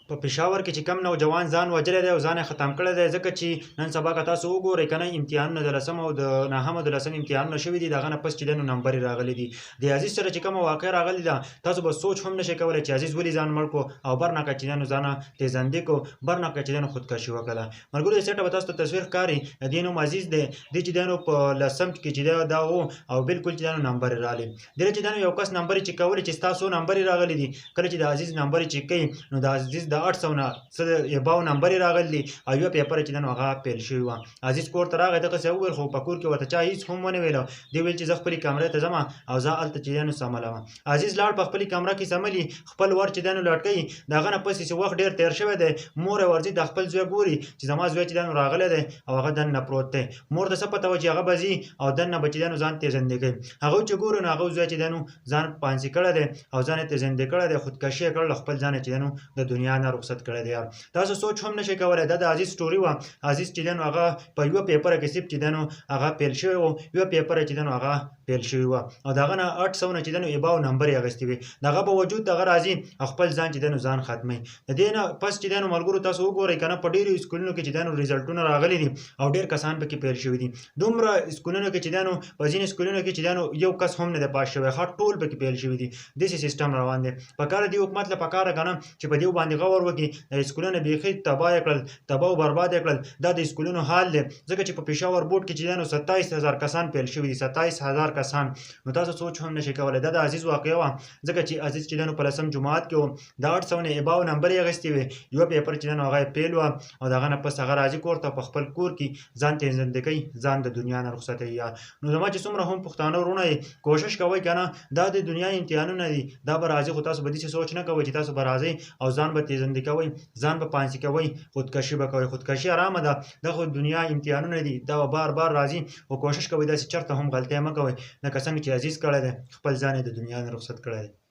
په پېښور کې چې کم نوجوان ځان وژلی دی او ځان یې ختم کړی دی، ځکه چې نن سبا که تاسو وګورئ که نه امتحانونه د لسم او د نهم او د لسم امتحانونه شوي دي، د هغه نه پس چې دی نو نمبرې راغلي دي. د عزیز سره چې کومه واقعه راغلې ده، تاسو به سوچ هم نشئ کولی چې عزیز ولې ځان مړ کړو او برناکه چې دی نو ځان تېزندې کړو، برناکه چې دی نو خودکشي وکړله. ملګرو د سیټه به تاسو ته تصویر ښکاري، د دې نوم عزیز دی. دی چې دی نو په لسم کې چې دی دا و او بلکل چې دی نو نمبرې راغلې. دله چې دی نو یو کس نمبرې چې کولې چې ستا څو نمبرې راغلي دي، کله چې د عزیز نمبرې چې کوي نو د عزیز د 800 نه څه اباو نمبرې راغلي او یوه پیپر چې دی نو هغه فیل شوي وه. عزیز کور ته راغی، دغسې وویل خو په کور کې ورته چا هېڅ هم ونه ویله. دی ویل چې زه خپلې کمرې ته ځم او زه هلته چې دی نو سملم. عزیز لاړ په خپلې کمره کې سملي، خپل ور چې دی نو لټکوي، د هغه نه پسې چې وخت ډېر تېر شوی دی، مور یې ورځي د خپل زوی ګوري چې زما زوی چې دی نو راغلی دی او هغه دننه پروت دی. مور ته څه پته وه چې هغه به ځي او دننه به چې دی نو ځان تېزندې کوي. هغوی چې ګورو نو هغه زوی چې دی نو ځان پانسي کړی دی او ځان یې تېزندې کړی دی، خودکشي یې کړله، خپل ځان یې چې دی نو د دنیا نه رخصت کړی دی. یار تاسو سوچ هم نشئ کولی، دا د عزیز سټوري وه. عزیز چې دی نو هغه په یوه پیپره کې صرف چې دی نو هغه فیل شوی و، یوه پیپره چې دی نو هغه فیل شوي وه او د هغه نه 800 نه چې دی نو اباو نمبرې اخیستې وې. د هغه باوجود دغه راځي او خپل ځان چې دی نو ځان ختموي. د دې نه پس چې دی نو ملګرو تاسو وګورئ که نه په ډېرو اسکولونو کې چې دی نو ریزلټونه راغلي دي او ډېر کسان پکې فیل شوي دي. دومره اسکولونو کې چې دی نو په ځینې اسکولونو کې چې دی نو یو کس هم نه دی پاس شوی، ښه ټول پکې فیل شوي دي. داسې سیسټم روان دی. پکار دې حکومت له پکاره که نه چې په دې باندې غور وکړي، د اسکولونه بیخي تباه یې کړل، تباه او برباد یې کړل. دا د اسکولونو حال دی، ځکه چې په پېښور بورډ کې چې دی نو 27000 کسان فیل شوي دي، 27000 کسان. نو تاسو سوچ هم نشئ کولی. دا د عزیز واقعه وه، ځکه چې عزیز چې دی نو په لسم جماعت کې و، د 800 نه اباو نمبرې اخیستې وې، یوه پیپر چې دی نو هغه یې فیل وه او د هغه نه پس هغه راځي کور ته، په خپل کور کې ځان تېزندې کوي، ځان د دنیا نه رخصتوي. یار نو زما چې څومره هم پښتانه وروڼه یې کوشش کوئ که نه، دا د دنیا امتحانونه دي، دا به راځي، خو تاسو به داسې سوچ نه کوئ چې تاسو به راځئ او ځان به تېزندې کوئ، ځان به پانسي کوئ، خودکشي به کوئ. خودکشي ارامه ده، دا خو دنیا امتحانونه دي، دا به بار بار راځي، خو کوشش کوئ داسې چېرته هم غلطۍ مه کوئ لکه څنګه چې عزیز کړی دی، خپل ځان یې د دنیا نه رخصت کړی دی.